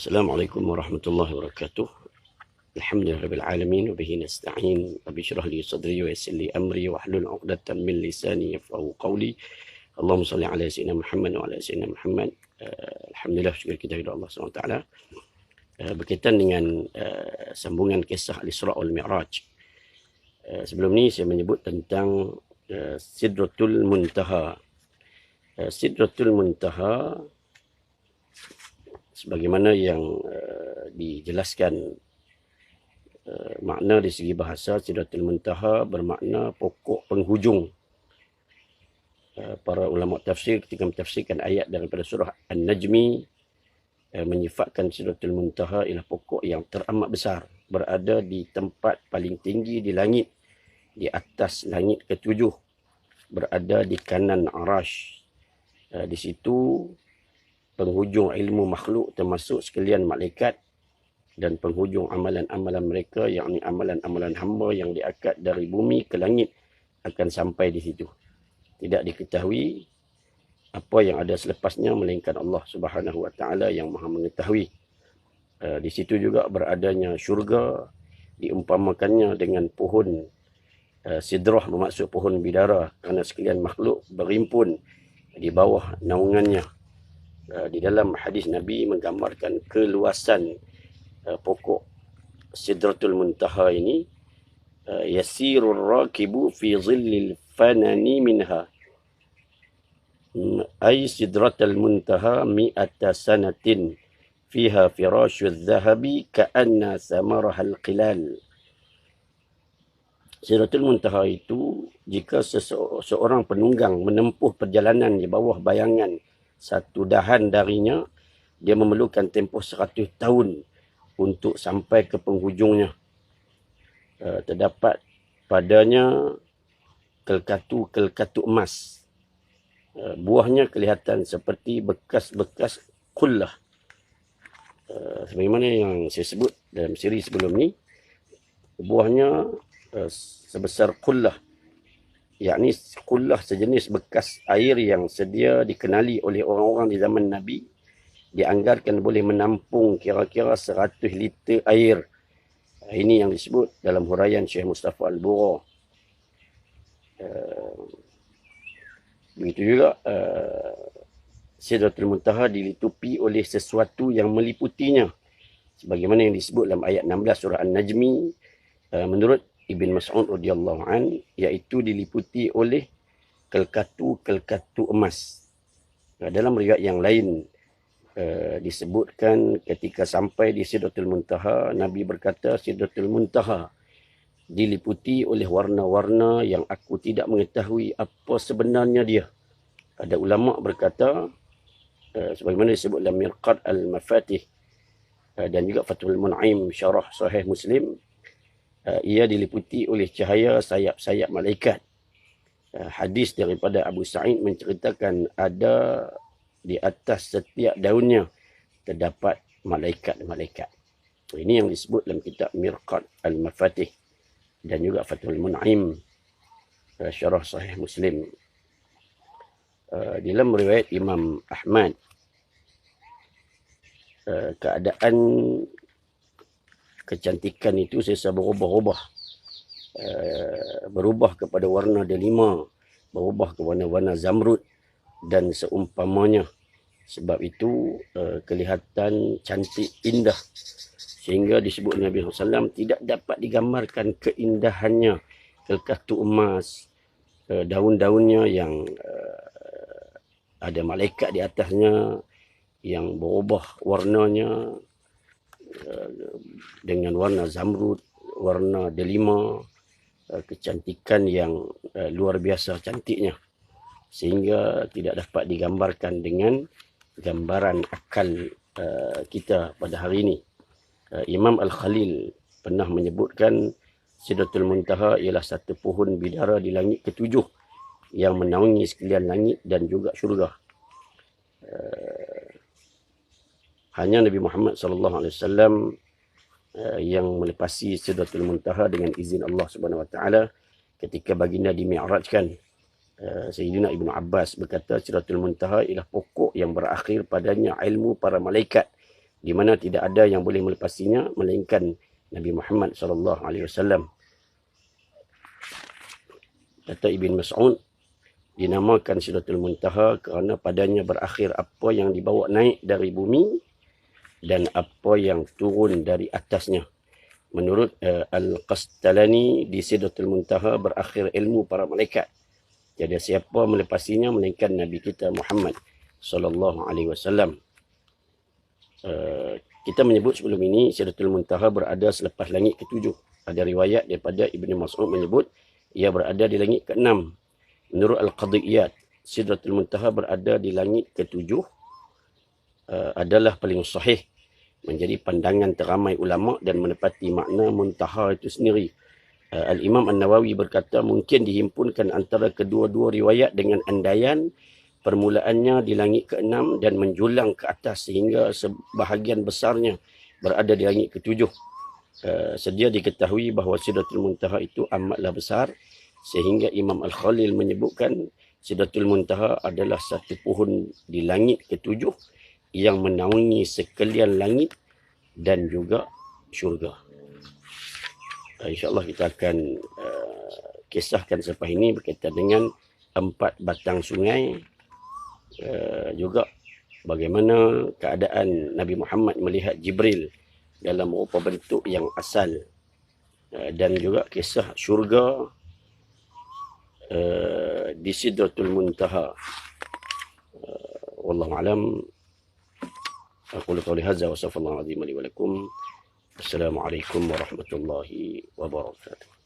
Assalamualaikum warahmatullahi wabarakatuh. Alhamdulillah rabbil alamin wa bihi nasta'in. Rabbi shrah li sadri wa yassir li amri wa hlul 'uqdatam min lisani yafqahu qawli. Allahumma salli ala sayyidina Muhammad wa ala sayyidina Muhammad. Alhamdulillah, syukur kita kepada Allah SWT. Berkaitan dengan sambungan kisah Al-Isra' wal Mi'raj. Sebelum ni saya menyebut tentang Sidratul Muntaha. Sidratul Muntaha sebagaimana yang dijelaskan makna di segi bahasa, Sidratul Muntaha bermakna pokok penghujung. Para ulama tafsir ketika mentafsirkan ayat daripada surah An-Najmi menyifatkan Sidratul Muntaha ialah pokok yang teramat besar, berada di tempat paling tinggi di langit, di atas langit ketujuh, berada di kanan Arash. Di situ penghujung ilmu makhluk termasuk sekalian malaikat dan penghujung amalan-amalan mereka, yakni amalan-amalan hamba yang diangkat dari bumi ke langit akan sampai di situ. Tidak diketahui apa yang ada selepasnya melainkan Allah Subhanahu Wa Taala yang Maha mengetahui. Di situ juga beradanya syurga, diumpamakannya dengan pohon sidrah, bermaksud pohon bidara, kerana sekalian makhluk berimpun di bawah naungannya. Di dalam hadis Nabi menggambarkan keluasan pokok Sidratul Muntaha ini. Yasirur rakibu fi zillil fanani minha, ay Sidratul Muntaha mi'ata sanatin fiha firashul zahabi ka'anna samarahal qilal. Sidratul Muntaha itu, jika seorang penunggang menempuh perjalanan di bawah bayangan satu dahan darinya, dia memerlukan tempoh 100 tahun untuk sampai ke penghujungnya. Terdapat padanya kelkatu emas. Buahnya kelihatan seperti bekas-bekas qullah. Sebagaimana yang saya sebut dalam siri sebelum ni, buahnya sebesar qullah. Yakni qullah sejenis bekas air yang sedia dikenali oleh orang-orang di zaman Nabi. Dianggarkan boleh menampung kira-kira 100 liter air. Ini yang disebut dalam huraian Syekh Mustafa Al-Bura. Begitu juga Sidratul Muntaha dilitupi oleh sesuatu yang meliputinya. Sebagaimana yang disebut dalam ayat 16 surah An-Najmi, menurut Ibn Mas'ud radhiyallahu an, iaitu diliputi oleh kelkatu emas. Dalam riwayat yang lain disebutkan ketika sampai di Sidratul Muntaha, Nabi berkata, Sidratul Muntaha diliputi oleh warna-warna yang aku tidak mengetahui apa sebenarnya dia. Ada ulama berkata, sebagaimana disebut dalam Mirqat Al-Mafatih dan juga Fathul Mun'im syarah Sahih Muslim, ia diliputi oleh cahaya sayap-sayap malaikat. Hadis daripada Abu Sa'id menceritakan ada di atas setiap daunnya terdapat malaikat-malaikat. Ini yang disebut dalam kitab Mirqat Al-Mafatih dan juga Fathul Mun'im syarah Sahih Muslim. Dalam riwayat Imam Ahmad, keadaan kecantikan itu sesa berubah-ubah. Berubah kepada warna delima, berubah kepada warna zamrud dan seumpamanya. Sebab itu kelihatan cantik, indah. Sehingga disebut Nabi SAW tidak dapat digambarkan keindahannya. Kelkatu emas, daun-daunnya yang ada malaikat di atasnya, yang berubah warnanya dengan warna zamrud, warna delima, kecantikan yang luar biasa cantiknya, sehingga tidak dapat digambarkan dengan gambaran akal kita pada hari ini. Imam Al-Khalil pernah menyebutkan Sidratul Muntaha ialah satu pohon bidara di langit ketujuh yang menaungi sekalian langit dan juga syurga. Hanya Nabi Muhammad SAW yang melepasi Sidratul Muntaha dengan izin Allah Subhanahu Wa Taala ketika baginda dimi'rajkan. Sayyidina Ibnu Abbas berkata, Sidratul Muntaha ialah pokok yang berakhir padanya ilmu para malaikat di mana tidak ada yang boleh melepasinya melainkan Nabi Muhammad sallallahu alaihi wasallam. Kata Ibn Mas'ud, dinamakan Sidratul Muntaha kerana padanya berakhir apa yang dibawa naik dari bumi dan apa yang turun dari atasnya. Menurut Al-Qastalani, di Sidratul Muntaha berakhir ilmu para malaikat. Jadi siapa melepasinya melainkan Nabi kita Muhammad sallallahu alaihi wasallam. Kita menyebut sebelum ini Sidratul Muntaha berada selepas langit ketujuh. Ada riwayat daripada Ibn Mas'ud menyebut ia berada di langit ke-6. Menurut Al-Qadiyat, Sidratul Muntaha berada di langit ke-7 adalah paling sahih menjadi pandangan teramai ulama dan menepati makna muntaha itu sendiri. Al-Imam An-Nawawi berkata mungkin dihimpunkan antara kedua-dua riwayat dengan andaian permulaannya di langit ke-6 dan menjulang ke atas sehingga sebahagian besarnya berada di langit ke-7. Sedia diketahui bahawa Sidratul Muntaha itu amatlah besar sehingga Imam Al-Khalil menyebutkan Sidratul Muntaha adalah satu pohon di langit ke-7 yang menaungi sekalian langit dan juga syurga. InsyaAllah kita akan kisahkan selepas ini berkaitan dengan 4 batang sungai, juga bagaimana keadaan Nabi Muhammad melihat Jibril dalam berupa bentuk yang asal, dan juga kisah syurga di Sidratul Muntaha. Wallahu a'lam. Aqulu qawli hadza wa sallallahu alaihi wa sallam. Assalamualaikum warahmatullahi wabarakatuh.